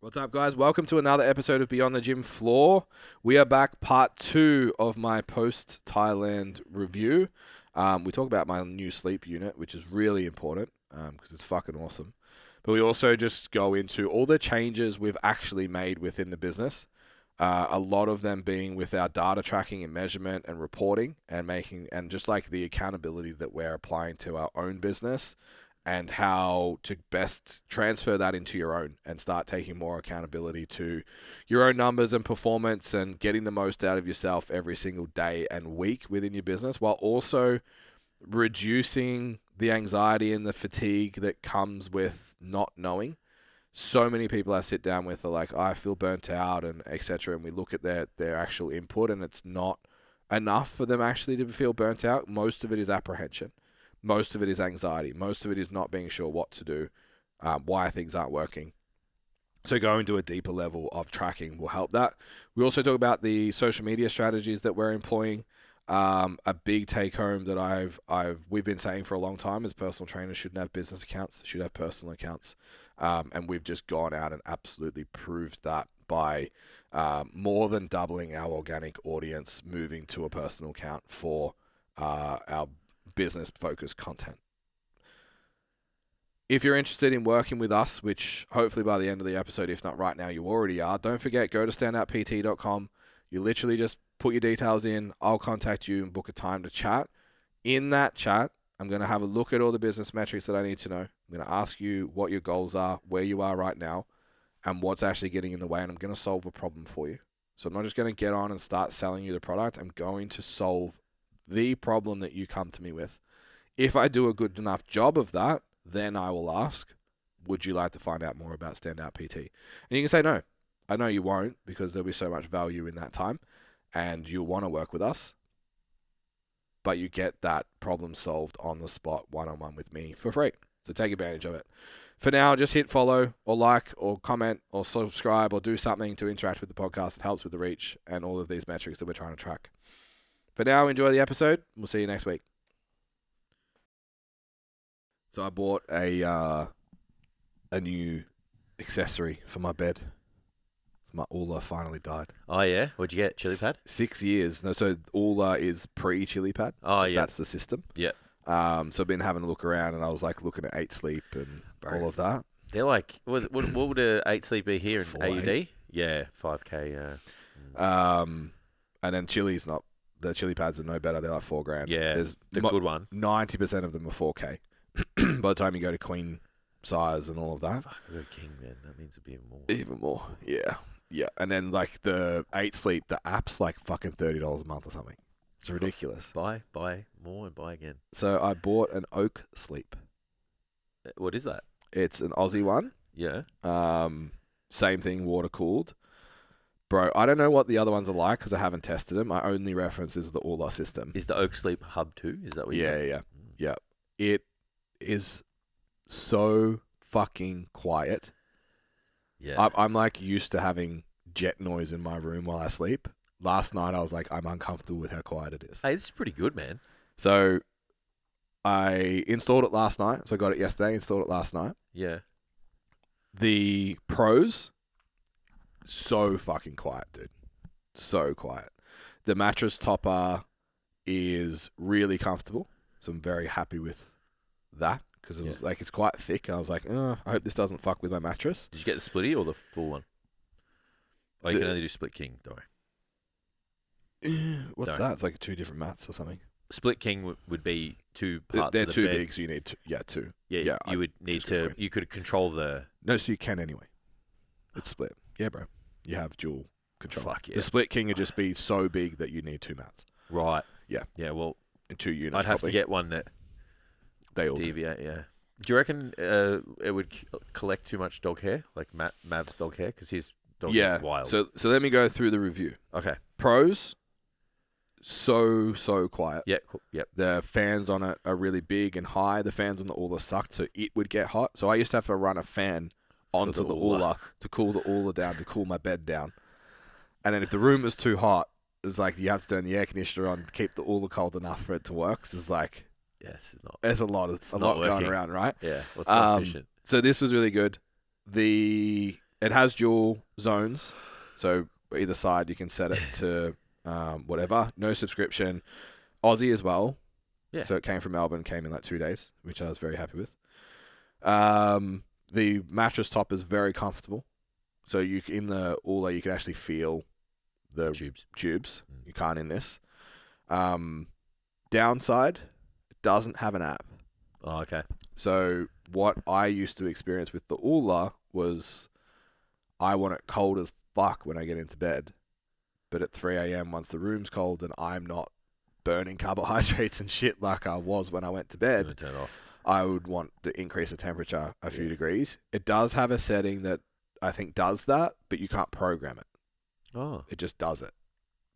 What's up, guys? Welcome to another episode of Beyond the Gym Floor. We are back, part 2 of my post-Thailand review. We talk about my new sleep unit, which is really important because it's fucking awesome. But we also just go into all the changes we've actually made within the business. A lot of them being with our data tracking and measurement and reporting and just like the accountability that we're applying to our own business and how to best transfer that into your own and start taking more accountability to your own numbers and performance and getting the most out of yourself every single day and week within your business, while also reducing the anxiety and the fatigue that comes with not knowing. So many people I sit down with are like, I feel burnt out and etc. And we look at their actual input and it's not enough for them actually to feel burnt out. Most of it is apprehension. Most of it is anxiety. Most of it is not being sure what to do, why things aren't working. So going to a deeper level of tracking will help that. We also talk about the social media strategies that we're employing. A big take home that we've been saying for a long time is personal trainers shouldn't have business accounts, they should have personal accounts. And we've just gone out and absolutely proved that by more than doubling our organic audience moving to a personal account for our business-focused content. If you're interested in working with us, which hopefully by the end of the episode, if not right now, you already are, don't forget, go to standoutpt.com. You literally just put your details in. I'll contact you and book a time to chat. In that chat, I'm going to have a look at all the business metrics that I need to know. I'm going to ask you what your goals are, where you are right now, and what's actually getting in the way, and I'm going to solve a problem for you. So I'm not just going to get on and start selling you the product. I'm going to solve the problem that you come to me with. If I do a good enough job of that, then I will ask, would you like to find out more about Standout PT? And you can say no. I know you won't, because there'll be so much value in that time and you'll want to work with us, but you get that problem solved on the spot, one-on-one with me for free. So take advantage of it. For now, just hit follow or like or comment or subscribe or do something to interact with the podcast. It helps with the reach and all of these metrics that we're trying to track. For now, enjoy the episode. We'll see you next week. So I bought a new accessory for my bed. My Oola finally died. Oh, yeah? What'd you get? Chili pad? 6 years. No, so Oola is pre-chili pad. Oh, yeah. That's the system. Yeah. So I've been having a look around and I was like looking at 8 Sleep and all of that. They're like, what would a 8 Sleep be here in 4K. AUD? Yeah, 5K, yeah. And then Chili's not, the chili pads are no better. They're like $4,000. Yeah, There's the good one. 90% of them are 4K. By the time you go to queen size and all of that. Fuck, I got king, man. That means it'd be even more. Even more, yeah. Yeah, and then like the 8 Sleep, the app's like fucking $30 a month or something. It's ridiculous. Buy more and buy again. So I bought an Oak Sleep. What is that? It's an Aussie one. Yeah. Same thing, water cooled. Bro, I don't know what the other ones are like because I haven't tested them. My only reference is the Oola system. Is the Oak Sleep Hub 2? Is that what you got? Yeah. It is so fucking quiet. Yeah. I'm like used to having jet noise in my room while I sleep. Last night I was like, I'm uncomfortable with how quiet it is. Hey, this is pretty good, man. So I installed it last night. So I got it yesterday, installed it last night. Yeah. The pros, so fucking quiet, dude. So quiet. The mattress topper is really comfortable. So I'm very happy with that because it was like, it's quite thick. I was like, I hope this doesn't fuck with my mattress. Did you get the splitty or the full one? Oh, you can only do split king, don't worry. What's that? It's like 2 different mats or something. Split king would be 2 parts They're of the too bed. big, so you need 2. Yeah, 2. Yeah, you would need to. You could control the. No, so you can anyway. It's split. Yeah, bro. You have dual control. Fuck yeah. The split king would just be so big that you need 2 mats. Right. Yeah. Yeah. Well, and 2 units. I'd have probably. to get one that They all deviate. Yeah. Do you reckon it would collect too much dog hair, like Mav's dog hair, because his dog is wild? So let me go through the review. Okay. Pros. So quiet. Yeah. Cool. Yep. The fans on it are really big and high. The fans on the Oola sucked, so it would get hot. So I used to have to run a fan onto the Oola to cool the Oola down, to cool my bed down. And then if the room was too hot, it was like you have to turn the air conditioner on to keep the Oola cold enough for it to work. So it's like, yes, it's not. There's a lot going around, right? Yeah. What's not efficient? So this was really good. The it has dual zones, so either side you can set it to whatever. No subscription. Aussie as well. Yeah. So it came from Melbourne, came in like 2 days, which I was very happy with. The mattress top is very comfortable. So in the Ula, you can actually feel the tubes. You can't in this. Downside, it doesn't have an app. Oh, okay. So what I used to experience with the Ula was I want it cold as fuck when I get into bed. But at 3 a.m. once the room's cold and I'm not burning carbohydrates and shit like I was when I went to bed, Turn off. I would want to increase the temperature a few degrees. It does have a setting that I think does that, but you can't program it. Oh. It just does it.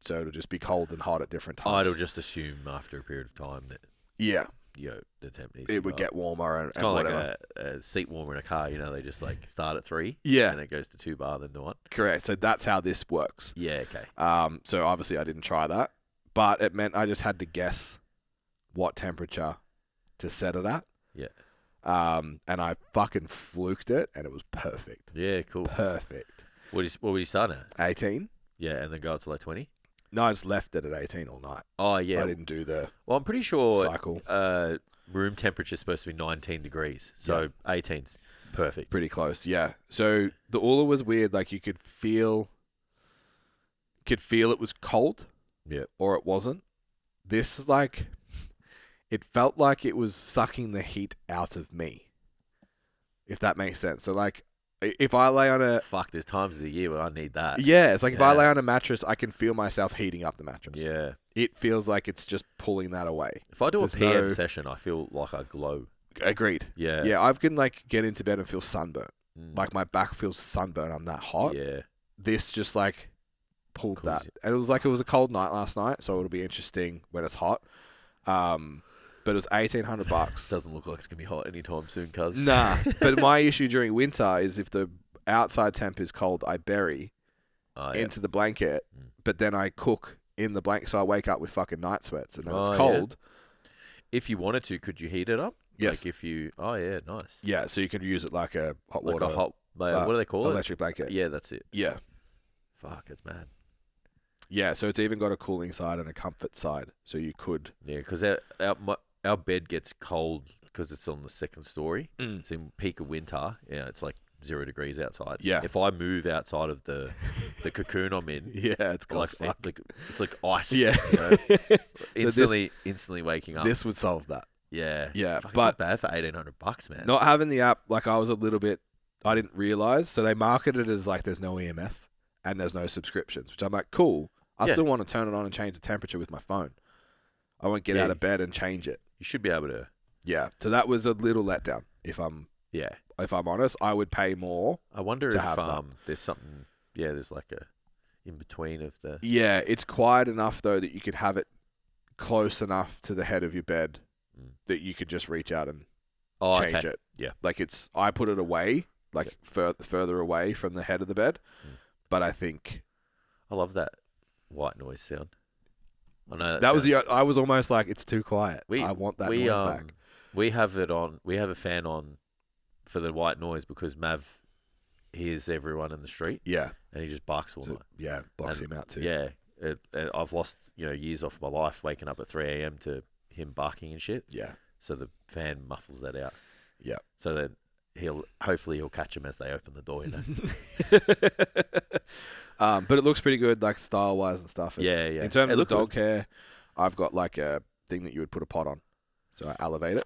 So it'll just be cold and hot at different times. I'd just assume after a period of time that the temp needs it to would go get warmer and It's kind of whatever. like a seat warmer in a car. You know, they just like start at 3. Yeah. And it goes to 2 bar, then to 1. Correct. So that's how this works. Yeah, okay. So obviously I didn't try that, but it meant I just had to guess what temperature to set it at. Yeah. And I fucking fluked it, and it was perfect. Yeah, cool. Perfect. What would you start at? 18? Yeah, and then go up to like 20? No, I just left it at 18 all night. Oh, yeah. I didn't do the Well, I'm pretty sure cycle. Room temperature is supposed to be 19 degrees. So 18's perfect. Pretty close, yeah. So the Ula was weird. Like you could feel it was cold, or it wasn't. This is like, it felt like it was sucking the heat out of me, if that makes sense. So like, if I lay on a Fuck, there's times of the year where I need that. yeah, it's like if I lay on a mattress, I can feel myself heating up the mattress. Yeah. It feels like it's just pulling that away. If I do There's a PM no- session, I feel like I glow. Agreed. Yeah. Yeah, I can like get into bed and feel sunburnt. Mm. Like my back feels sunburnt. I'm that hot. Yeah. This just like pulled Cools that. you. And it was like it was a cold night last night, so it'll be interesting when it's hot. But it was $1,800. Doesn't look like it's going to be hot anytime soon, cuz. Nah. But my issue during winter is if the outside temp is cold, I bury into the blanket, but then I cook in the blanket, so I wake up with fucking night sweats, and then it's cold. Yeah. If you wanted to, could you heat it up? Yes. Like if you... Oh, yeah, nice. Yeah, so you can use it like a hot Like water. a hot... what do they call it? Electric blanket. Yeah, that's it. Yeah. Fuck, it's mad. Yeah, so it's even got a cooling side and a comfort side, so you could... Yeah, because our bed gets cold because it's on the second story. It's in peak of winter. Yeah, it's like 0 degrees outside. Yeah. If I move outside of the cocoon I'm in, Yeah, it's cold like as fuck. it's like ice. Yeah. You know? So instantly waking up. This would solve that. Yeah. Yeah, Fuck, it's but not bad for $1,800, man. not having the app, like I was a little bit... I didn't realise, so they market it as like there's no EMF and there's no subscriptions, which I'm like, cool. I still want to turn it on and change the temperature with my phone. I won't get out of bed and change it. You should be able to. Yeah, so that was a little letdown. If I'm honest, I would pay more. I wonder to if have that. there's something. Yeah, there's like a in between of the. Yeah, it's quiet enough though that you could have it close enough to the head of your bed that you could just reach out and change it. Yeah, like I put it away, like further away from the head of the bed, but I think I love that white noise sound. I know that was I was almost like it's too quiet. I want that noise back. We have it on. We have a fan on for the white noise because Mav hears everyone in the street. Yeah, and he just barks all night. Yeah, blocks him out too. Yeah, I've lost years off my life waking up at 3 a.m. to him barking and shit. Yeah, so the fan muffles that out. Yeah, so then hopefully he'll catch them as they open the door. But it looks pretty good, like style wise and stuff. Yeah. In terms of the dog hair, I've got like a thing that you would put a pot on, so I elevate it.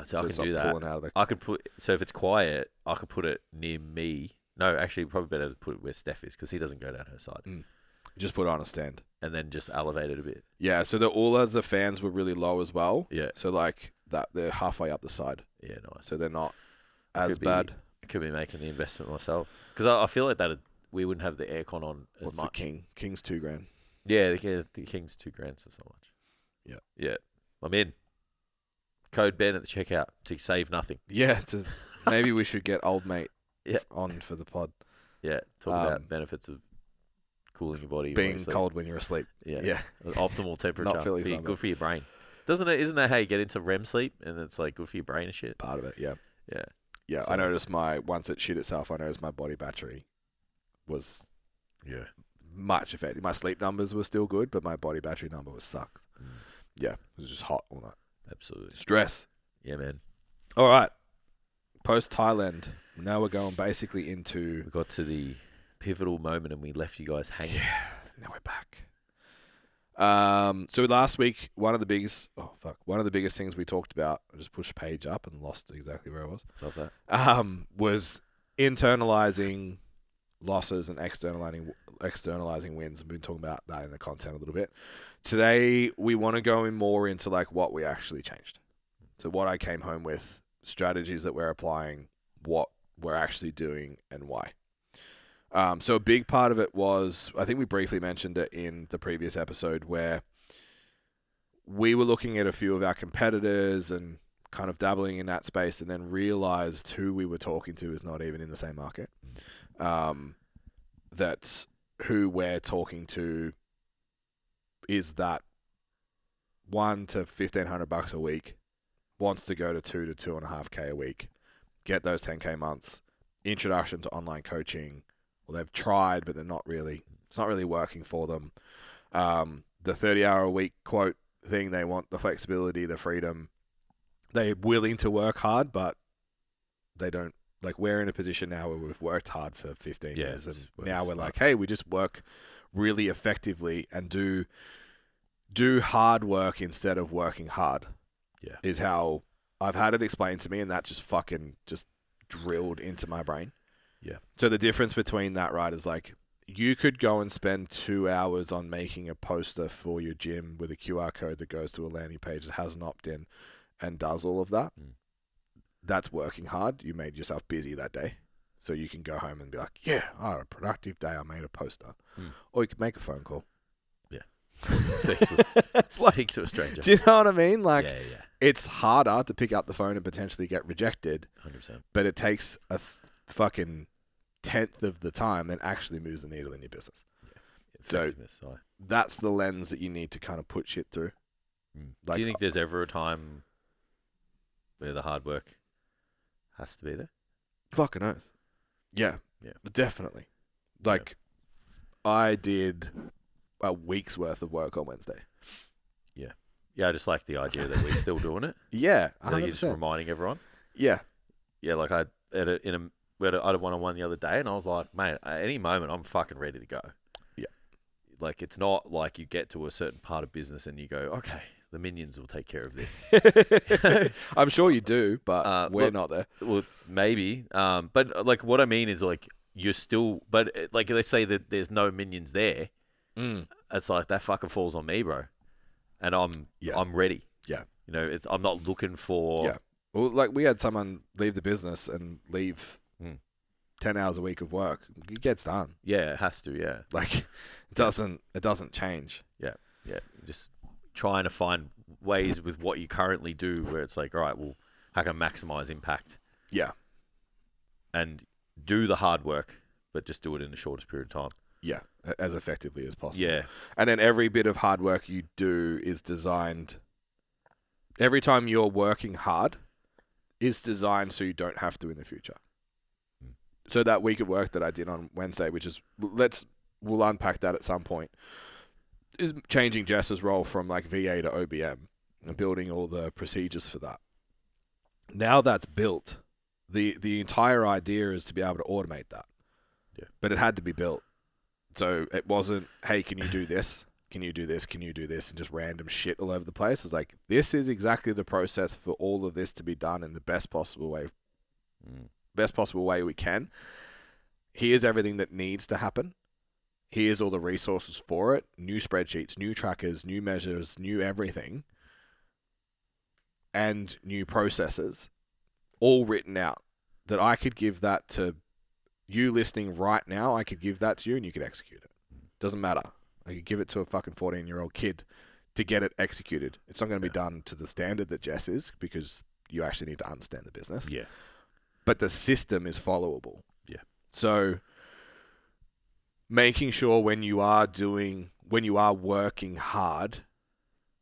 So I it's can do not that. pulling out of the... I could put. So if it's quiet, I could put it near me. No, actually, probably better to put it where Steph is because he doesn't go down her side. Just put it on a stand and then just elevate it a bit. Yeah. So the fans were really low as well. Yeah. So like that, they're halfway up the side. Yeah, nice. So they're not as bad. Could be making the investment myself because I feel like that we wouldn't have the aircon on as What's much. The King? King's $2,000. Yeah, the King's $2,000, so much. Yeah. I'm in. Code Ben at the checkout to save nothing. Yeah, maybe we should get old mate on for the pod. Yeah, talk about benefits of cooling your body. Being cold when you're asleep. Yeah. Optimal temperature. Not Philly summer. Good for your brain. Isn't that how you get into REM sleep and it's like good for your brain and shit? Part of it, yeah. Yeah. Yeah, So- I noticed once it shit itself, I noticed my body battery was Yeah. much affected. My sleep numbers were still good, but my body battery number was sucked. Yeah, it was just hot all night. Absolutely. Stress. Yeah, man. All right. Post Thailand. Now we're going basically into... We got to the pivotal moment and we left you guys hanging. Yeah, now we're back. So last week, one of the biggest things we talked about, I just pushed page up and lost exactly where I was, Love that. was internalizing losses and externalizing wins. I've been talking about that in the content a little bit. Today, we want to go in more into like what we actually changed. So what I came home with, strategies that we're applying, what we're actually doing, and why. So a big part of it was, I think we briefly mentioned it in the previous episode, where we were looking at a few of our competitors and kind of dabbling in that space, and then realized who we were talking to is not even in the same market. That who we're talking to is that $1,000 to $1,500 a week, wants to go to $2,000 to $2.5K a week, get those 10K months, introduction to online coaching. Well, they've tried, but it's not really working for them. The 30-hour a week quote thing, they want the flexibility, the freedom. They're willing to work hard, but they don't. Like, we're in a position now where we've worked hard for 15 years, and now we're like, hey, we just work really effectively and do hard work instead of working hard. Yeah. Is how I've had it explained to me, and that just fucking just drilled into my brain. Yeah. So the difference between that, right, is like, you could go and spend 2 hours on making a poster for your gym with a QR code that goes to a landing page that has an opt-in and does all of that. That's working hard. You made yourself busy that day. So you can go home and be like, yeah, I had a productive day. I made a poster. Or you could make a phone call. Yeah. Speak to a stranger. Do you know what I mean? Like, Yeah. it's harder to pick up the phone and potentially get rejected. 100%. But it takes a fucking 10th of the time and actually moves the needle in your business. So that's the lens that you need to kind of put shit through. Like, do you think there's ever a time where the hard work has to be there? Fucking oath. Yeah. Definitely. Like, I did a week's worth of work on Wednesday. Yeah, I just like the idea that we're still doing it. Yeah, 100%. That you're just reminding everyone. Yeah. Yeah, like we had a one-on-one the other day, and I was like, mate, at any moment, I'm fucking ready to go. Yeah. Like, it's not like you get to a certain part of business and you go, okay, the minions will take care of this. I'm sure you do, but we're not there. Well, maybe. But, like, what I mean is, like, you're still... But, like, let's say that there's no minions there. It's like, that fucking falls on me, bro. And I'm ready. Yeah. You know, I'm not looking for... Yeah. Well, like, we had someone leave the business and leave 10 hours a week of work. It gets done. Yeah, it has to, yeah. Like, it doesn't change. Yeah. Just trying to find ways with what you currently do where it's like, all right, well, how can I maximize impact? Yeah. And do the hard work, but just do it in the shortest period of time. Yeah, as effectively as possible. Yeah. And then every bit of hard work you do is designed... Every time you're working hard is designed so you don't have to in the future. So that week of work that I did on Wednesday, which is... We'll unpack that at some point, is changing Jess's role from like VA to OBM and building all the procedures for that. Now that's built, the entire idea is to be able to automate that. Yeah. But it had to be built. So it wasn't, hey, can you do this? Can you do this? Can you do this? And just random shit all over the place. It's like, this is exactly the process for all of this to be done in the best possible way. Best possible way we can. Here's everything that needs to happen. Here's all the resources for it. New spreadsheets, new trackers, new measures, new everything. And new processes. All written out. That I could give that to you listening right now. I could give that to you and you could execute it. Doesn't matter. I could give it to a fucking 14-year-old kid to get it executed. It's not going to be done to the standard that Jess is because you actually need to understand the business. Yeah. But the system is followable. Yeah. So making sure when you are working hard,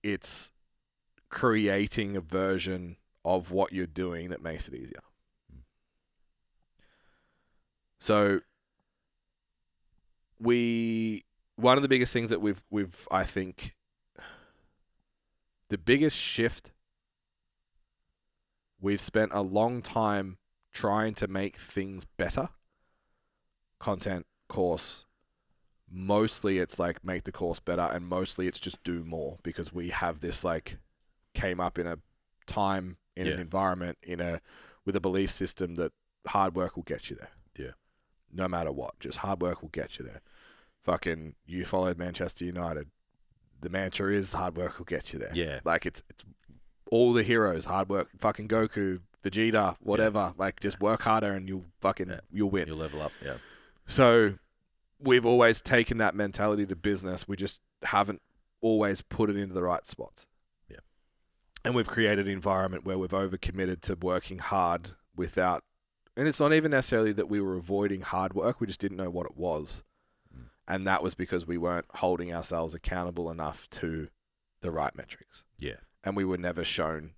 it's creating a version of what you're doing that makes it easier. So one of the biggest things that we've I think the biggest shift, we've spent a long time trying to make things better. Content, course, mostly it's like make the course better, and mostly it's just do more, because we have this like came up in a time, in an environment, with a belief system that hard work will get you there. Yeah. No matter what, just hard work will get you there. Fucking, you followed Manchester United. The mantra is hard work will get you there. Yeah. Like it's all the heroes, hard work, fucking Goku, Vegeta, whatever. Like just work harder and you'll win. You'll level up. Yeah. So we've always taken that mentality to business. We just haven't always put it into the right spots. Yeah. And we've created an environment where we've overcommitted to working hard without, and it's not even necessarily that we were avoiding hard work. We just didn't know what it was. And that was because we weren't holding ourselves accountable enough to the right metrics. Yeah. And we were never shown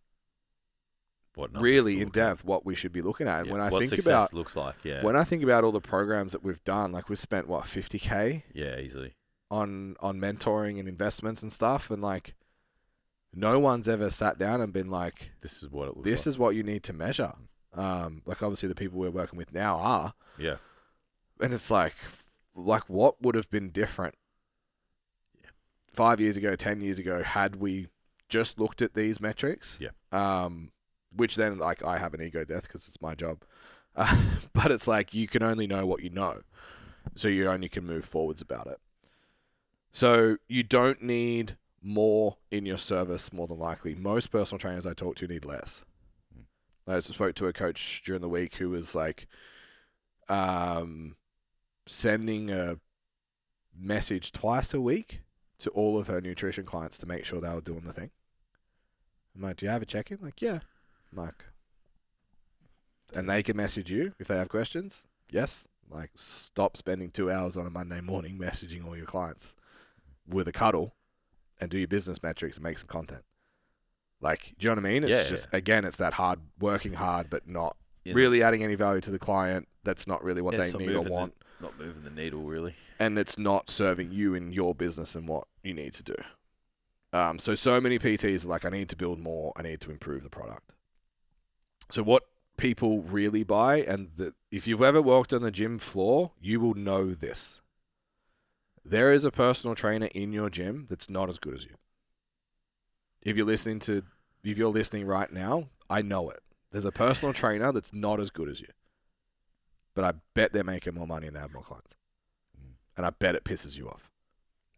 what really in depth what we should be looking at. And when I what think success about looks like, when I think about all the programs that we've done, like we've spent what, $50K? Yeah, easily. On mentoring and investments and stuff, and like no one's ever sat down and been like, this is what it looks this is what you need to measure. Like obviously the people we're working with now are. Yeah. And it's like what would have been different 5 years ago, 10 years ago, had we just looked at these metrics? Yeah. Which then, like, I have an ego death because it's my job. But it's like you can only know what you know. So you only can move forwards about it. So you don't need more in your service, more than likely. Most personal trainers I talk to need less. I just spoke to a coach during the week who was like, sending a message twice a week to all of her nutrition clients to make sure they were doing the thing. I'm like, do you have a check-in? Like, yeah. I'm like, and they can message you if they have questions? Yes. Like, stop spending 2 hours on a Monday morning messaging all your clients with a cuddle and do your business metrics and make some content. Like, do you know what I mean? It's just, again, it's that working hard, but not really adding any value to the client. That's not really what they need or want. Not moving the needle, really. And it's not serving you in your business and what you need to do. So many PTs are like, I need to build more. I need to improve the product. So what people really buy, and if you've ever walked on the gym floor, you will know this. There is a personal trainer in your gym that's not as good as you. If you're listening right now, I know it. There's a personal trainer that's not as good as you. But I bet they're making more money and they have more clients. And I bet it pisses you off.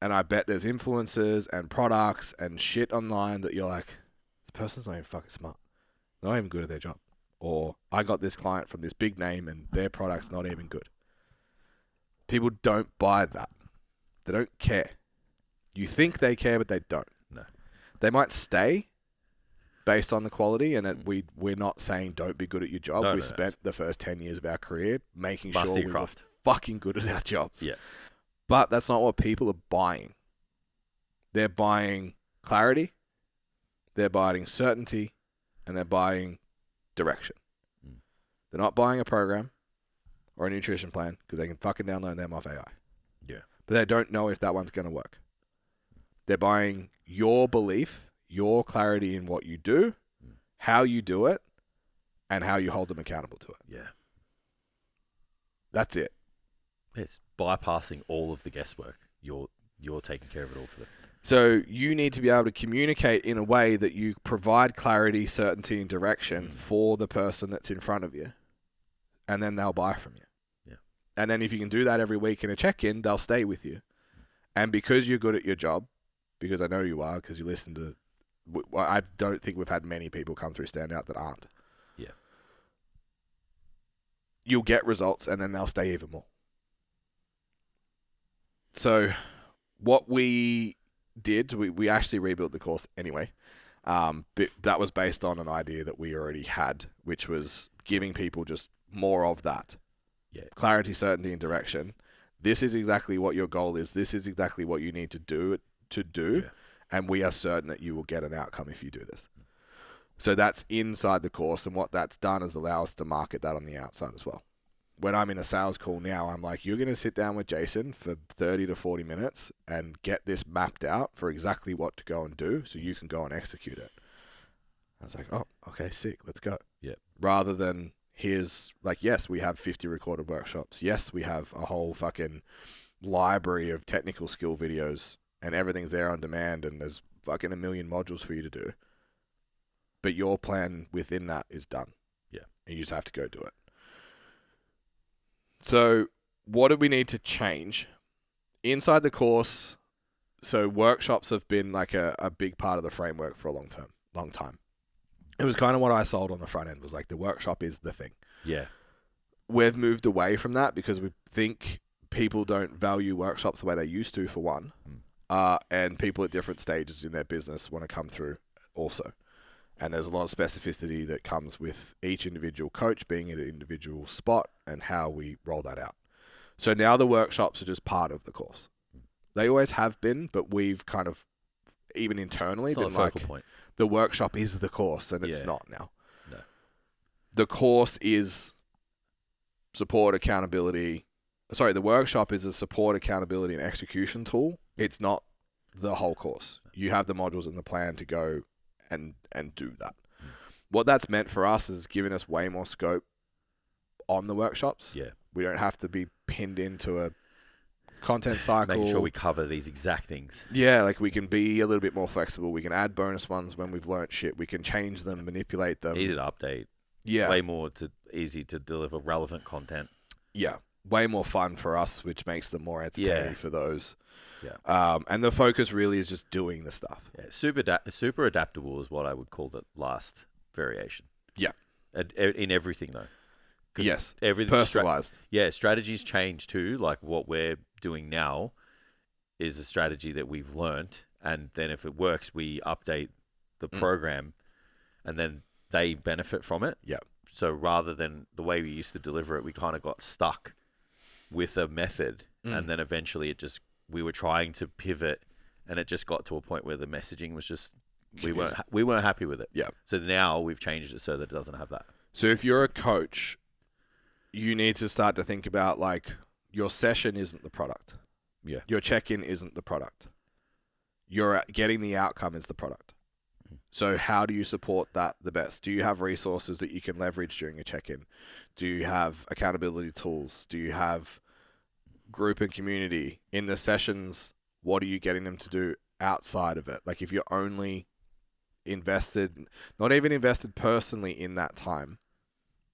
And I bet there's influencers and products and shit online that you're like, this person's not even fucking smart. They're not even good at their job. Or I got this client from this big name and their product's not even good. People don't buy that. They don't care. You think they care, but they don't. No. They might stay based on the quality, and we're not saying don't be good at your job. We spent the first 10 years of our career making sure we were fucking good at our jobs. Yeah. But that's not what people are buying. They're buying clarity, they're buying certainty, and they're buying direction. They're not buying a program or a nutrition plan because they can fucking download them off AI. Yeah. But they don't know if that one's going to work. They're buying your belief, your clarity in what you do, how you do it, and how you hold them accountable to it. Yeah. That's it. It's bypassing all of the guesswork. You're taking care of it all for them. So you need to be able to communicate in a way that you provide clarity, certainty, and direction for the person that's in front of you. And then they'll buy from you. Yeah. And then if you can do that every week in a check-in, they'll stay with you. And because you're good at your job, because I know you are, because you listen to... I don't think we've had many people come through Standout that aren't. Yeah. You'll get results, and then they'll stay even more. So what we did, we actually rebuilt the course anyway. But that was based on an idea that we already had, which was giving people just more of that. Yeah. Clarity, certainty, and direction. This is exactly what your goal is. This is exactly what you need to do. Yeah. And we are certain that you will get an outcome if you do this. So that's inside the course, and what that's done is allow us to market that on the outside as well. when I'm in a sales call now, I'm like, you're going to sit down with Jason for 30 to 40 minutes and get this mapped out for exactly what to go and do so you can go and execute it. I was like, oh, okay, sick, let's go. Yeah. Rather than here's like, yes, we have 50 recorded workshops. Yes, we have a whole fucking library of technical skill videos and everything's there on demand and there's fucking a million modules for you to do. But your plan within that is done. Yeah. And you just have to go do it. So what do we need to change? Inside the course, so workshops have been like a big part of the framework for a long time. It was kind of what I sold on the front end, was like the workshop is the thing. Yeah. We've moved away from that because we think people don't value workshops the way they used to, for one. And people at different stages in their business want to come through also. And there's a lot of specificity that comes with each individual coach being at an individual spot and how we roll that out. So now the workshops are just part of the course. They always have been, but we've kind of, even internally, been like, the workshop is the course, and it's not now. No. The course is support, accountability. Sorry, the workshop is a support, accountability, and execution tool. It's not the whole course. You have the modules and the plan to go and do that. What that's meant for us is giving us way more scope on the workshops. Yeah. We don't have to be pinned into a content cycle. Making sure we cover these exact things. Yeah, like we can be a little bit more flexible. We can add bonus ones when we've learnt shit. We can change them, manipulate them. Easy to update. Yeah. Way more easy to deliver relevant content. Yeah. Way more fun for us, which makes them more entertaining for those. Yeah. And the focus really is just doing the stuff. Yeah. Super adaptable is what I would call the last variation. Yeah. In everything, though. Yes. Everything personalized. Strategies change too. Like what we're doing now is a strategy that we've learnt, and then if it works, we update the program, and then they benefit from it. Yeah. So rather than the way we used to deliver it, we kind of got stuck with a method, and then eventually we were trying to pivot, and it just got to a point where the messaging was just we weren't happy with it. Yeah. So now we've changed it so that it doesn't have that. So if you're a coach, you need to start to think about like your session isn't the product. Yeah. Your check-in isn't the product. You're getting the outcome is the product. So how do you support that the best? Do you have resources that you can leverage during a check-in? Do you have accountability tools? Do you have group and community in the sessions? What are you getting them to do outside of it? Like if you're only invested, not even invested personally in that time.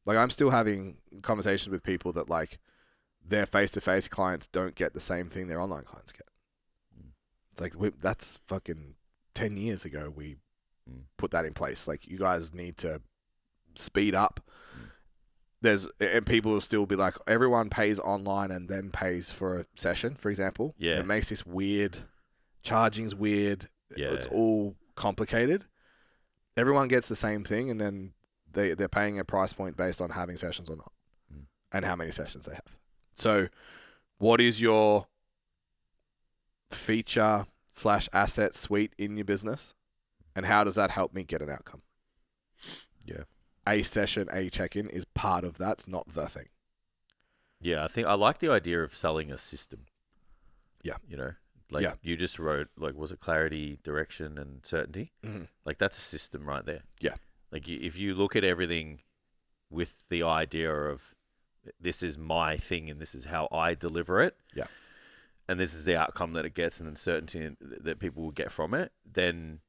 Like I'm still having conversations with people that like their face-to-face clients don't get the same thing their online clients get. It's like, that's fucking 10 years ago we put that in place. Like you guys need to speed up. And people will still be like, everyone pays online and then pays for a session, for example. Yeah. And it makes this weird, charging's weird. Yeah. It's all complicated. Everyone gets the same thing, and then they're paying a price point based on having sessions or not, and how many sessions they have. So what is your feature/asset suite in your business, and how does that help me get an outcome? Yeah. A session, a check-in is part of that, not the thing. Yeah, I think I like the idea of selling a system. Yeah. You know, like you just wrote, like, was it clarity, direction, and certainty? Mm-hmm. Like that's a system right there. Yeah. Like if you look at everything with the idea of this is my thing and this is how I deliver it. Yeah. And this is the outcome that it gets and the certainty that people will get from it, then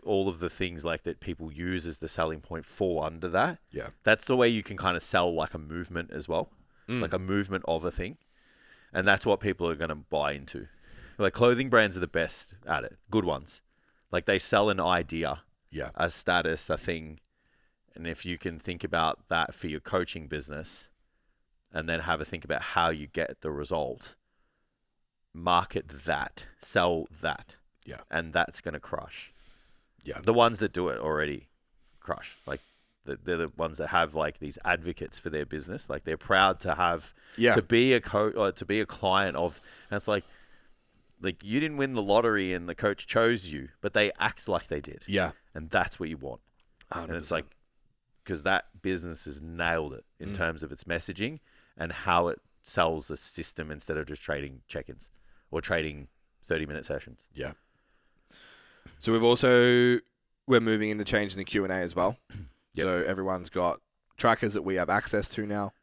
all of the things like that people use as the selling point fall under that. Yeah. That's the way you can kind of sell like a movement as well, like a movement of a thing. And that's what people are going to buy into. Like clothing brands are the best at it, good ones. Like they sell an idea, a status, a thing. And if you can think about that for your coaching business and then have a think about how you get the result, market that, sell that. Yeah. And that's going to crush. Yeah. The ones that do it already crush. Like they're the ones that have like these advocates for their business. Like they're proud to have, to be a coach or to be a client of, and it's like you didn't win the lottery and the coach chose you, but they act like they did. Yeah. And that's what you want. 100%. And it's like, because that business has nailed it in terms of its messaging and how it sells the system instead of just trading check-ins or trading 30-minute sessions. Yeah. So we're moving into changing the Q&A as well. Yep. So everyone's got trackers that we have access to now.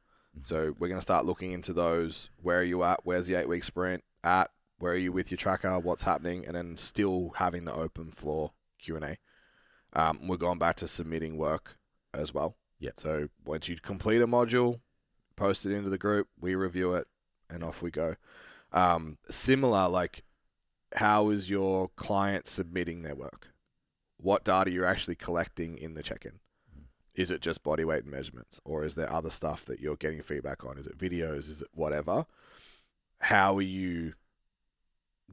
So we're going to start looking into those. Where are you at? Where's the 8-week sprint at? Where are you with your tracker? What's happening? And then still having the open floor Q&A. We're going back to submitting work as well. Yeah. So once you complete a module, post it into the group, we review it, and off we go. Similar, like, how is your client submitting their work? What data you're actually collecting in the check-in? Is it just body weight and measurements, or is there other stuff that you're getting feedback on? Is it videos? Is it whatever? How are you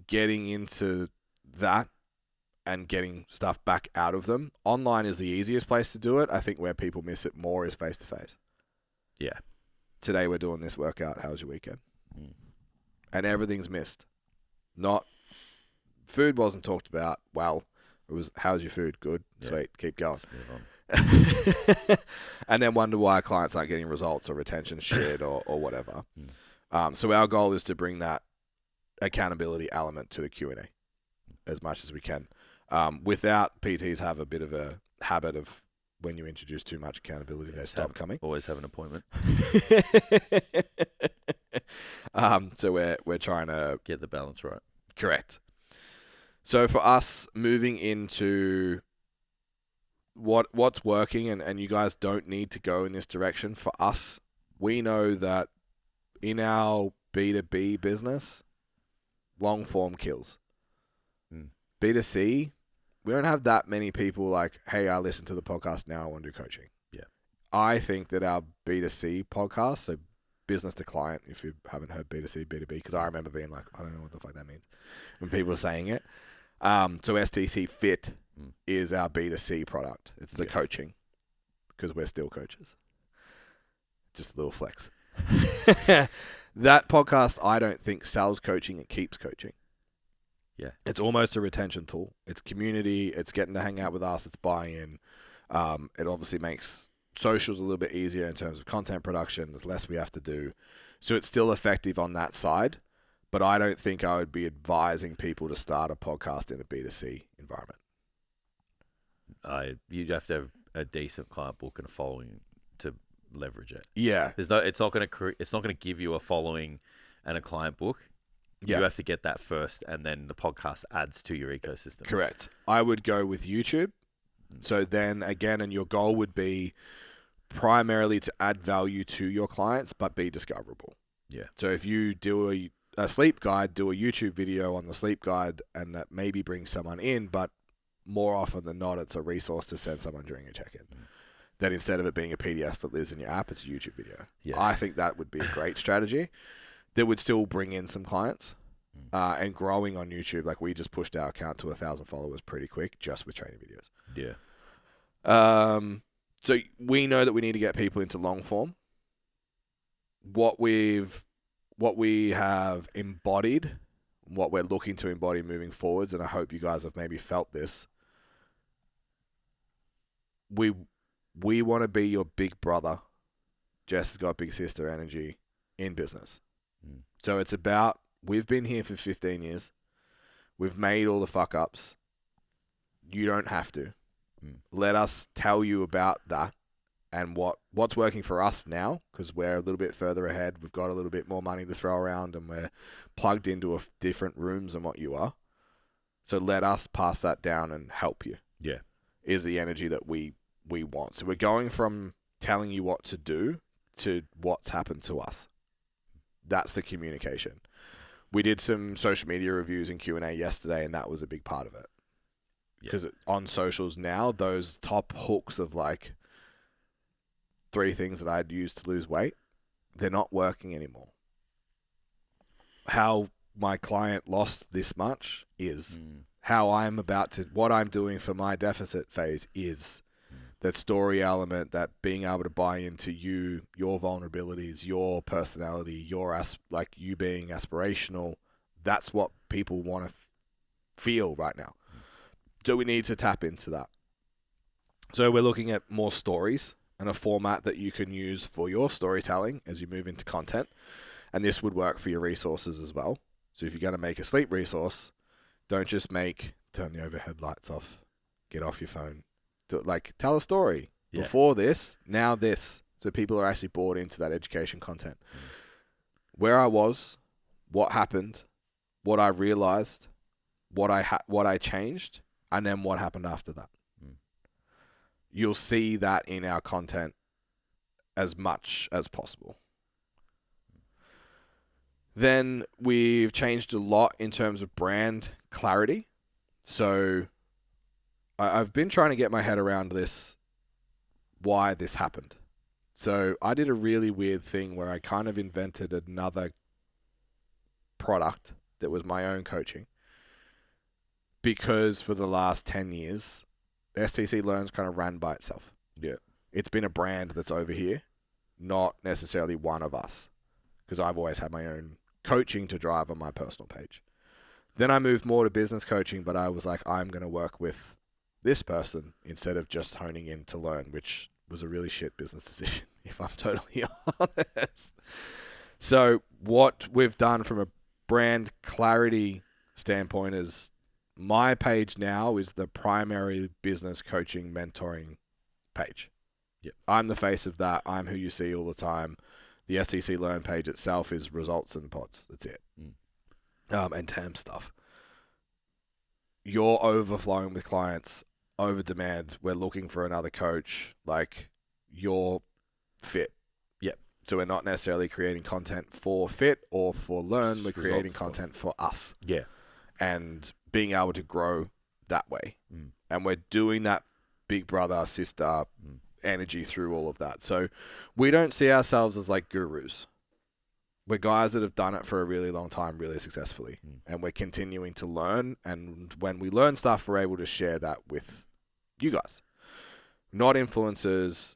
getting into that and getting stuff back out of them? Online is the easiest place to do it. I think where people miss it more is face-to-face. Yeah. Today we're doing this workout. How was your weekend? And everything's missed. Not food wasn't talked about. Well, it was, how's your food? Good. Yeah. Sweet. Keep going. Let's move on. And then wonder why clients aren't getting results or retention shit or whatever. So our goal is to bring that accountability element to the Q&A as much as we can. Without PTs have a bit of a habit of when you introduce too much accountability, they stop coming. Always have an appointment. So we're trying to Get the balance right. correct. So for us, moving into what's working, and you guys don't need to go in this direction. For us, we know that in our B2B business, long form kills. B2C, we don't have that many people like, hey, I listen to the podcast now, I want to do coaching. Yeah. I think that our B2C podcast, so business to client, if you haven't heard B2C, B2B, because I remember being like, I don't know what the fuck that means when people are saying it. So STC Fit is our B2C product. It's the coaching, because we're still coaches. Just a little flex. That podcast, I don't think sells coaching, it keeps coaching. Yeah. It's almost a retention tool. It's community. It's getting to hang out with us. It's buy-in. It obviously makes socials a little bit easier in terms of content production. There's less we have to do. So it's still effective on that side. But I don't think I would be advising people to start a podcast in a B2C environment. You'd have to have a decent client book and a following to leverage it. Yeah. It's not going to give you a following and a client book. Yeah. You have to get that first, and then the podcast adds to your ecosystem. Correct. I would go with YouTube. So then again, and your goal would be primarily to add value to your clients, but be discoverable. Yeah. So if you do a sleep guide, do a YouTube video on the sleep guide, and that maybe brings someone in, but more often than not, it's a resource to send someone during a check-in. That instead of it being a PDF that lives in your app, it's a YouTube video. Yeah. I think that would be a great strategy. That would still bring in some clients and growing on YouTube. Like we just pushed our account to 1,000 followers pretty quick just with training videos. Yeah. So we know that we need to get people into long form. What we have embodied, what we're looking to embody moving forwards, and I hope you guys have maybe felt this. We want to be your big brother. Jess has got big sister energy in business. So it's about, we've been here for 15 years. We've made all the fuck ups. You don't have to. Let us tell you about that and what's working for us now, because we're a little bit further ahead. We've got a little bit more money to throw around and we're plugged into different rooms than what you are. So let us pass that down and help you. Yeah. Is the energy that we want. So we're going from telling you what to do to what's happened to us. That's the communication. We did some social media reviews and Q&A yesterday, and that was a big part of it. Because on socials now, those top hooks of like 3 things that I'd use to lose weight, they're not working anymore. How my client lost this much is. How what I'm doing for my deficit phase is. That story element, that being able to buy into you, your vulnerabilities, your personality, you being aspirational, that's what people want to feel right now. So we need to tap into that. So we're looking at more stories, and a format that you can use for your storytelling as you move into content. And this would work for your resources as well. So if you're going to make a sleep resource, don't just turn the overhead lights off, get off your phone. Tell a story. Yeah. Before this, now this. So people are actually bought into that education content. Where I was, what happened, what I realized, what I changed, and then what happened after that. You'll see that in our content as much as possible. Then we've changed a lot in terms of brand clarity. So I've been trying to get my head around why this happened. So I did a really weird thing where I kind of invented another product that was my own coaching. Because for the last 10 years, STC Learn's kind of ran by itself. Yeah. It's been a brand that's over here, not necessarily one of us. Because I've always had my own coaching to drive on my personal page. Then I moved more to business coaching, but I was like, I'm going to work with this person instead of just honing in to learn, which was a really shit business decision, if I'm totally honest. So what we've done from a brand clarity standpoint is my page now is the primary business coaching mentoring page. Yep. I'm the face of that. I'm who you see all the time. The STC Learn page itself is results and pods. That's it. And TAM stuff. You're overflowing with clients, over demand. We're looking for another coach. You're fit. Yep. So we're not necessarily creating content for fit or for learn. We're creating content for us. Yeah. And being able to grow that way. And we're doing that big brother, sister energy through all of that. So we don't see ourselves as gurus. We're guys that have done it for a really long time, really successfully. And we're continuing to learn. And when we learn stuff, we're able to share that with you guys. Not influencers,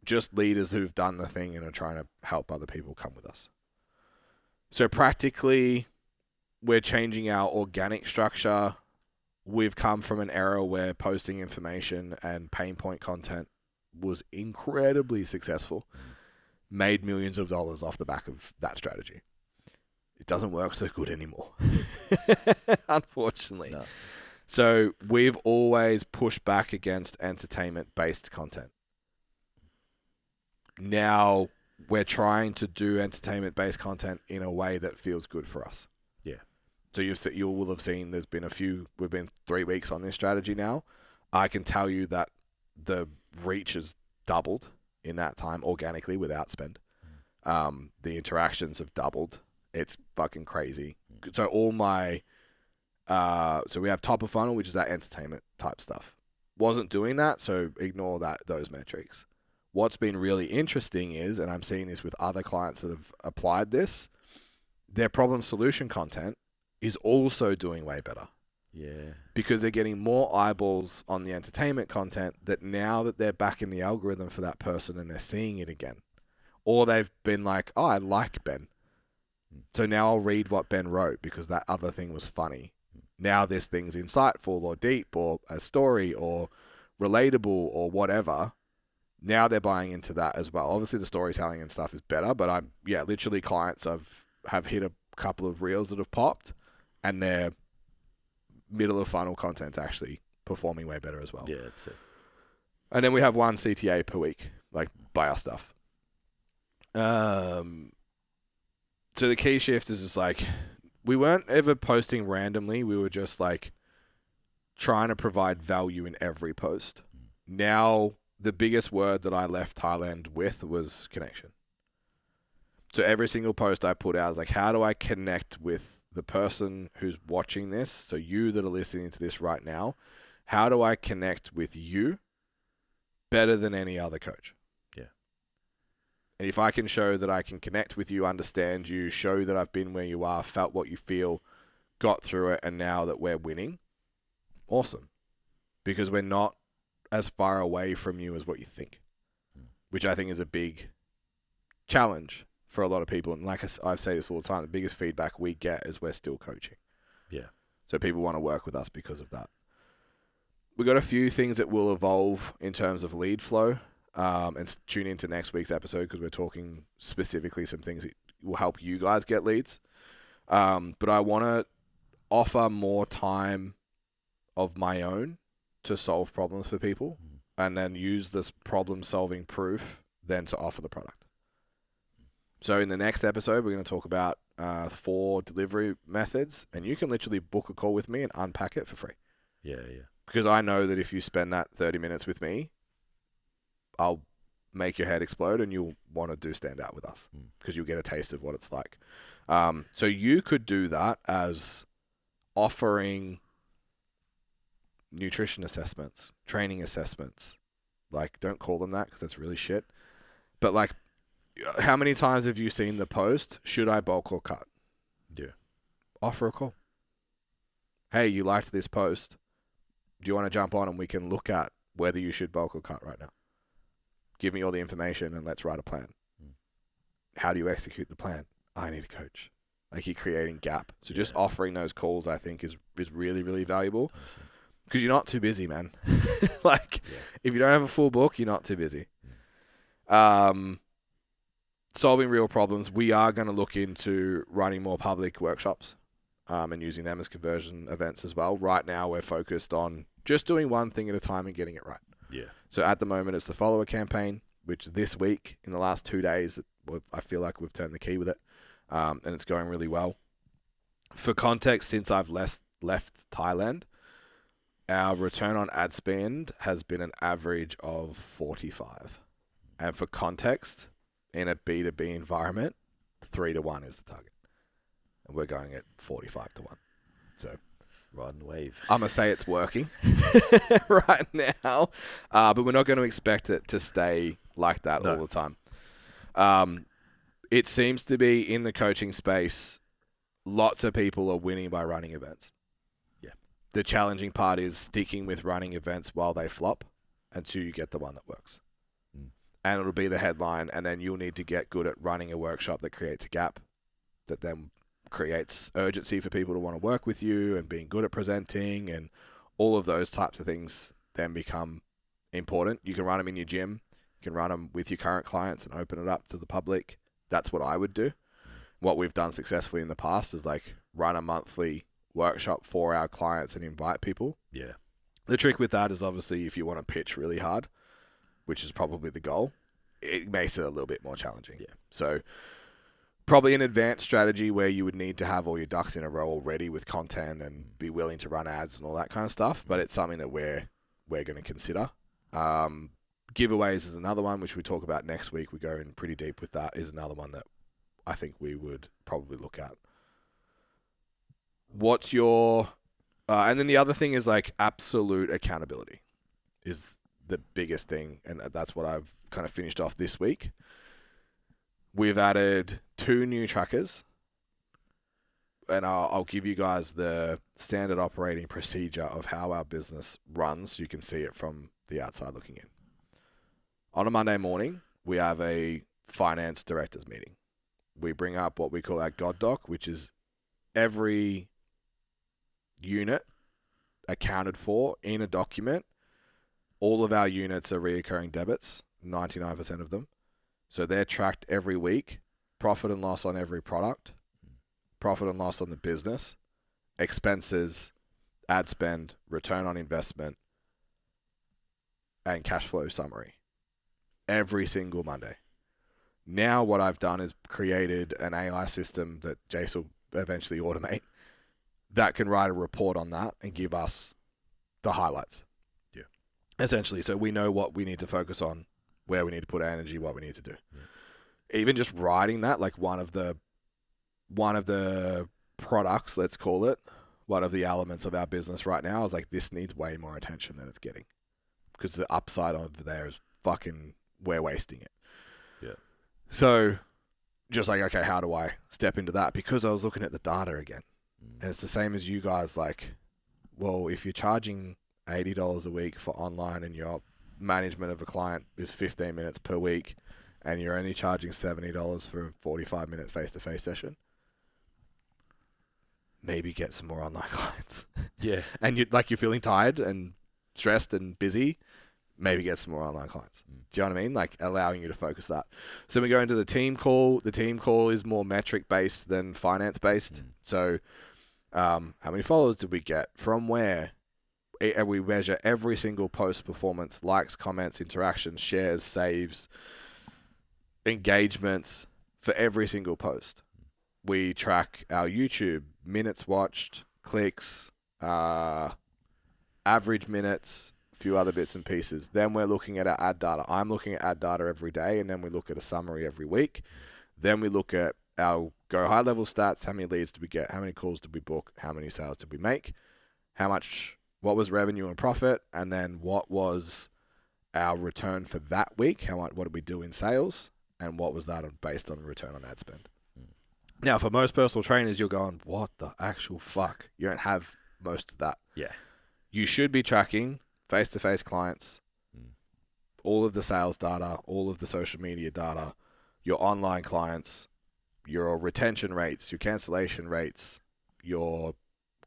just leaders who've done the thing and are trying to help other people come with us. So practically, we're changing our organic structure. We've come from an era where posting information and pain point content was incredibly successful. Made millions of dollars off the back of that strategy. It doesn't work so good anymore, unfortunately. No. So we've always pushed back against entertainment-based content. Now we're trying to do entertainment-based content in a way that feels good for us. Yeah. So you will have seen there's been we've been 3 weeks on this strategy now. I can tell you that the reach has doubled in that time organically without spend. The interactions have doubled. It's fucking crazy. So all my, so we have top of funnel, which is that entertainment type stuff. Wasn't doing that, so ignore those metrics. What's been really interesting is, and I'm seeing this with other clients that have applied this, their problem solution content is also doing way better. Yeah. Because they're getting more eyeballs on the entertainment content that now that they're back in the algorithm for that person and they're seeing it again. Or they've been like, oh, I like Ben. So now I'll read what Ben wrote because that other thing was funny. Now this thing's insightful or deep or a story or relatable or whatever. Now they're buying into that as well. Obviously the storytelling and stuff is better, but literally clients have hit a couple of reels that have popped and they're middle of funnel content's actually performing way better as well. Yeah, that's it. And then we have one CTA per week, buy our stuff. So the key shift is just we weren't ever posting randomly. We were just trying to provide value in every post. Now, the biggest word that I left Thailand with was connection. So every single post I put out is how do I connect with the person who's watching this? So you that are listening to this right now, how do I connect with you better than any other coach? Yeah. And if I can show that I can connect with you, understand you, show that I've been where you are, felt what you feel, got through it, and now that we're winning, awesome. Because we're not as far away from you as what you think, which I think is a big challenge for a lot of people. And I say this all the time, the biggest feedback we get is we're still coaching. Yeah. So people want to work with us because of that. We've got a few things that will evolve in terms of lead flow. and tune into next week's episode because we're talking specifically some things that will help you guys get leads. But I want to offer more time of my own to solve problems for people, and then use this problem-solving proof then to offer the product. So in the next episode, we're going to talk about 4 delivery methods, and you can literally book a call with me and unpack it for free. Yeah. Because I know that if you spend that 30 minutes with me, I'll make your head explode and you'll want to do stand out with us because you'll get a taste of what it's like. So you could do that as offering nutrition assessments, training assessments. Like, don't call them that because that's really shit. But like, how many times have you seen the post, should I bulk or cut? Yeah. Offer a call. Hey, you liked this post. Do you want to jump on and we can look at whether you should bulk or cut right now? Give me all the information and let's write a plan. How do you execute the plan? I need a coach. Like, you're creating gap. So just offering those calls, I think, is really, really valuable. Because you're not too busy, man. If you don't have a full book, you're not too busy. Solving real problems. We are going to look into running more public workshops and using them as conversion events as well. Right now, we're focused on just doing one thing at a time and getting it right. Yeah. So at the moment, it's the follower campaign, which this week, in the last 2 days, I feel like we've turned the key with it, and it's going really well. For context, since I've left Thailand, our return on ad spend has been an average of 45. And for context, in a B2B environment, 3-to-1 is the target. And we're going at 45-to-1. So riding the wave. I'm going to say it's working right now, but we're not going to expect it to stay like that all the time. It seems to be in the coaching space, lots of people are winning by running events. Yeah. The challenging part is sticking with running events while they flop until you get the one that works. And it'll be the headline, and then you'll need to get good at running a workshop that creates a gap, that then creates urgency for people to want to work with you, and being good at presenting, and all of those types of things then become important. You can run them in your gym. You can run them with your current clients and open it up to the public. That's what I would do. What we've done successfully in the past is like run a monthly workshop for our clients and invite people. Yeah. The trick with that is obviously if you want to pitch really hard, which is probably the goal, it makes it a little bit more challenging. Yeah. So probably an advanced strategy where you would need to have all your ducks in a row already with content and be willing to run ads and all that kind of stuff. But it's something that we're going to consider. Giveaways is another one, which we talk about next week. We go in pretty deep with that, is another one that I think we would probably look at. What's your... and then the other thing is like absolute accountability is the biggest thing, and that's what I've kind of finished off this week. We've added 2 new trackers, and I'll give you guys the standard operating procedure of how our business runs so you can see it from the outside looking in. On a Monday morning, we have a finance directors meeting. We bring up what we call our God Doc, which is every unit accounted for in a document. All of our units are reoccurring debits, 99% of them. So they're tracked every week, profit and loss on every product, profit and loss on the business, expenses, ad spend, return on investment, and cash flow summary every single Monday. Now what I've done is created an AI system that Jace will eventually automate that can write a report on that and give us the highlights. Yeah. Essentially, so we know what we need to focus on, where we need to put our energy, what we need to do. Yeah. Even just writing that, like one of the products, let's call it, one of the elements of our business right now is like, this needs way more attention than it's getting. Because the upside over there is fucking, we're wasting it. Yeah. So just like, okay, how do I step into that? Because I was looking at the data again. And it's the same as you guys, like, well, if you're charging $80 a week for online and your management of a client is 15 minutes per week and you're only charging $70 for a 45-minute face-to-face session, maybe get some more online clients. Yeah. And you're feeling tired and stressed and busy, maybe get some more online clients. Do you know what I mean? Like allowing you to focus that. So we go into the team call. The team call is more metric based than finance based. So how many followers did we get? From where? And we measure every single post performance, likes, comments, interactions, shares, saves, engagements for every single post. We track our YouTube, minutes watched, clicks, average minutes, a few other bits and pieces. Then we're looking at our ad data. I'm looking at ad data every day, and then we look at a summary every week. Then we look at our go high level stats. How many leads did we get? How many calls did we book? How many sales did we make? What was revenue and profit? And then what was our return for that week? What did we do in sales? And what was that based on return on ad spend? Now, for most personal trainers, you're going, what the actual fuck? You don't have most of that. Yeah. You should be tracking face-to-face clients, all of the sales data, all of the social media data, your online clients, your retention rates, your cancellation rates, your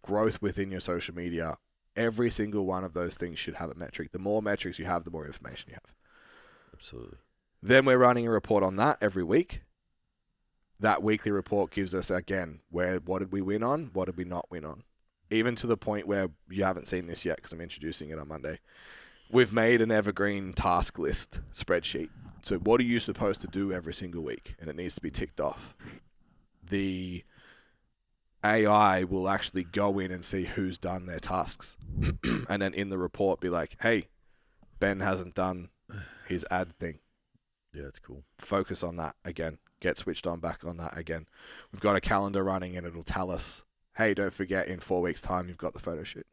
growth within your social media. Every single one of those things should have a metric. The more metrics you have, the more information you have. Absolutely. Then we're running a report on that every week. That weekly report gives us, again, what did we win on? What did we not win on? Even to the point where you haven't seen this yet because I'm introducing it on Monday. We've made an evergreen task list spreadsheet. So what are you supposed to do every single week? And it needs to be ticked off. The AI will actually go in and see who's done their tasks. And then in the report be like, hey, Ben hasn't done his ad thing. Yeah, that's cool. Focus on that again. Get switched on back on that again. We've got a calendar running and it'll tell us, hey, don't forget in 4 weeks' time you've got the photo shoot.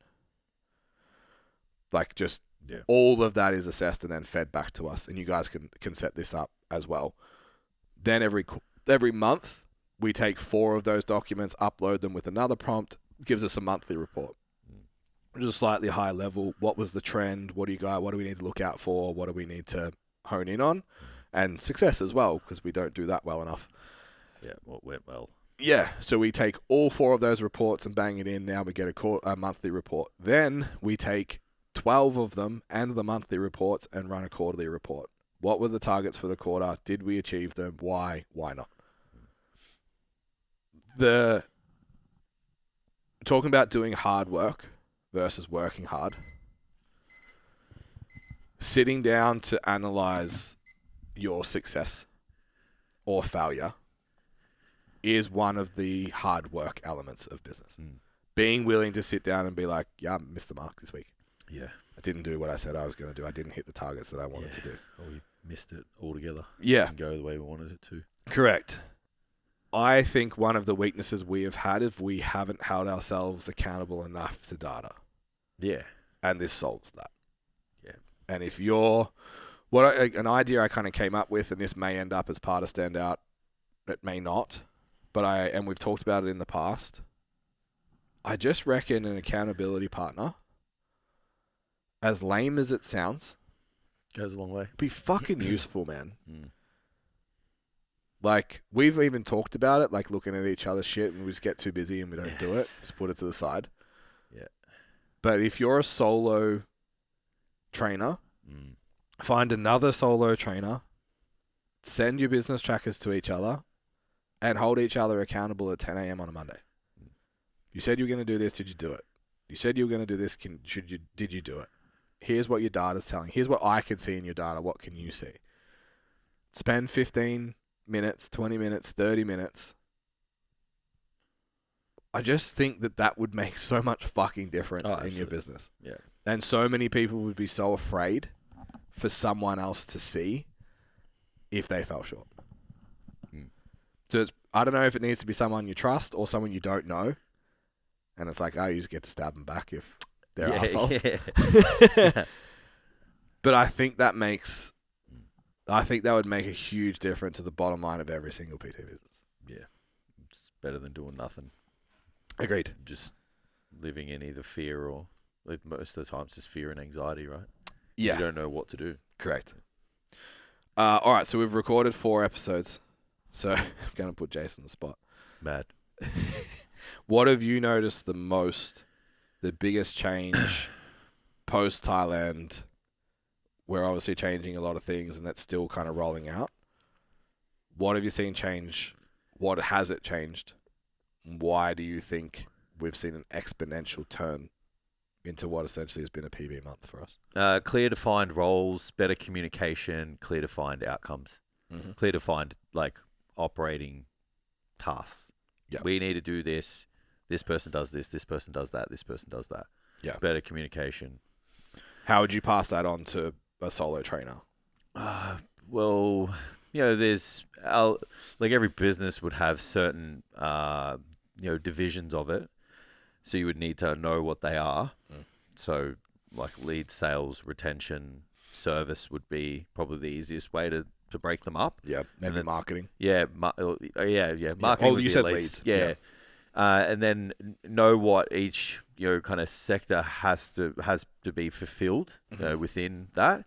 Like just all of that is assessed and then fed back to us. And you guys can set this up as well. Then every month we take 4 of those documents, upload them with another prompt, gives us a monthly report. Just slightly high level. What was the trend? What do we need to look out for? What do we need to hone in on? And success as well, because we don't do that well enough. Yeah, what went well. Yeah, so we take all 4 of those reports and bang it in. Now we get a monthly report. Then we take 12 of them and the monthly reports and run a quarterly report. What were the targets for the quarter? Did we achieve them? Why? Why not? Talking about doing hard work versus working hard. Sitting down to analyze your success or failure is one of the hard work elements of business. Being willing to sit down and be like, yeah, I missed the mark this week. Yeah. I didn't do what I said I was going to do. I didn't hit the targets that I wanted to do. Or we missed it altogether. Yeah. Didn't go the way we wanted it to. Correct. I think one of the weaknesses we have had is we haven't held ourselves accountable enough to data. Yeah. And this solves that. Yeah. And if an idea I kind of came up with, and this may end up as part of Standout, it may not, and we've talked about it in the past. I just reckon an accountability partner, as lame as it sounds, goes a long way. Be fucking useful, man. Like, we've even talked about it, like looking at each other's shit and we just get too busy and we don't do it. Just put it to the side. Yeah. But if you're a solo trainer, find another solo trainer, send your business trackers to each other, and hold each other accountable at 10 a.m. on a Monday. You said you were going to do this. Did you do it? You said you were going to do this. Did you do it? Here's what your data's telling. Here's what I can see in your data. What can you see? Spend 15 minutes, 20 minutes, 30 minutes. I just think that would make so much fucking difference in your business. Yeah. And so many people would be so afraid for someone else to see if they fell short. So I don't know if it needs to be someone you trust or someone you don't know. And it's like, you just get to stab them back if they're assholes. Yeah. But I think that would make a huge difference to the bottom line of every single PT business. Yeah. It's better than doing nothing. Agreed. Just living in either fear or, like, most of the times, it's fear and anxiety, right? Yeah. You don't know what to do. Correct. All right, so we've recorded 4 episodes. So I'm going to put Jason on the spot. Mad. What have you noticed the biggest change post-Thailand we're obviously changing a lot of things and that's still kind of rolling out. What have you seen change? What has it changed? Why do you think we've seen an exponential turn into what essentially has been a PB month for us? Clear defined roles, better communication, clear defined outcomes, clear defined like operating tasks. Yeah. We need to do this. This person does this. This person does that. This person does that. Yeah. Better communication. How would you pass that on to a solo trainer? Well, there's like every business would have certain divisions of it, so you would need to know what they are. So like lead, sales, retention, service would be probably the easiest way to break them up. Yeah, maybe marketing. Yeah, marketing. Oh, would you be said leads. leads. Yeah. And then know what each kind of sector has to be fulfilled within that,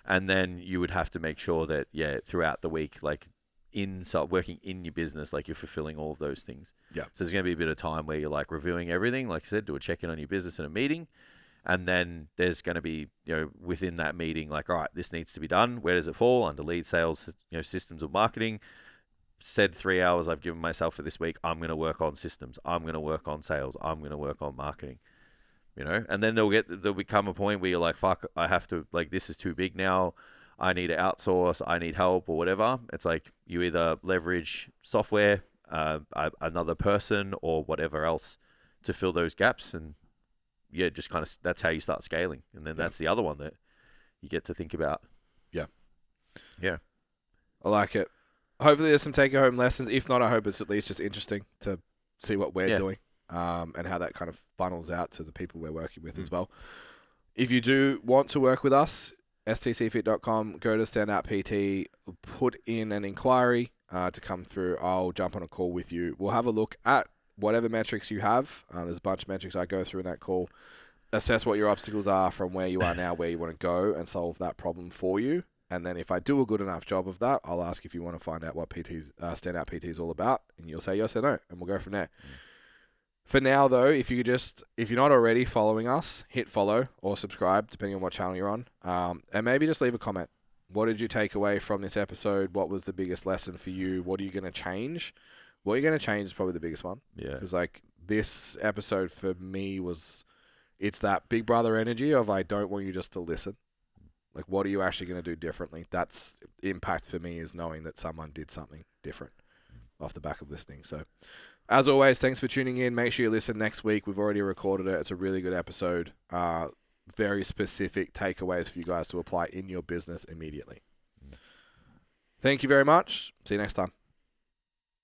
and then you would have to make sure that throughout the week, like working in your business, like you're fulfilling all of those things. Yeah. So there's going to be a bit of time where you're like reviewing everything, like I said, do a check-in on your business in a meeting, and then there's going to be within that meeting, like, all right, this needs to be done. Where does it fall? Under lead, sales, systems, or marketing. Said 3 hours I've given myself for this week, I'm going to work on systems, I'm going to work on sales, I'm going to work on marketing, and then there'll become a point where you're like, fuck, I have to, like, this is too big now, I need to outsource, I need help or whatever. It's like you either leverage software, another person or whatever else to fill those gaps, and just kind of, that's how you start scaling. And then that's the other one that you get to think about. Yeah. I like it. Hopefully there's some take-home lessons. If not, I hope it's at least just interesting to see what we're doing and how that kind of funnels out to the people we're working with as well. If you do want to work with us, stcfit.com, go to Standout PT, put in an inquiry to come through. I'll jump on a call with you. We'll have a look at whatever metrics you have. There's a bunch of metrics I go through in that call. Assess what your obstacles are from where you are now, where you want to go, and solve that problem for you. And then if I do a good enough job of that, I'll ask if you want to find out what Standout PT is all about, and you'll say yes or no, and we'll go from there. For now, though, if you're not already following us, hit follow or subscribe, depending on what channel you're on, and maybe just leave a comment. What did you take away from this episode? What was the biggest lesson for you? What are you going to change? What you're going to change is probably the biggest one. Yeah. Because like this episode for me it's that big brother energy of I don't want you just to listen. Like, what are you actually going to do differently? That's impact for me, is knowing that someone did something different off the back of listening. So, as always, thanks for tuning in. Make sure you listen next week. We've already recorded it. It's a really good episode. Very specific takeaways for you guys to apply in your business immediately. Thank you very much. See you next time.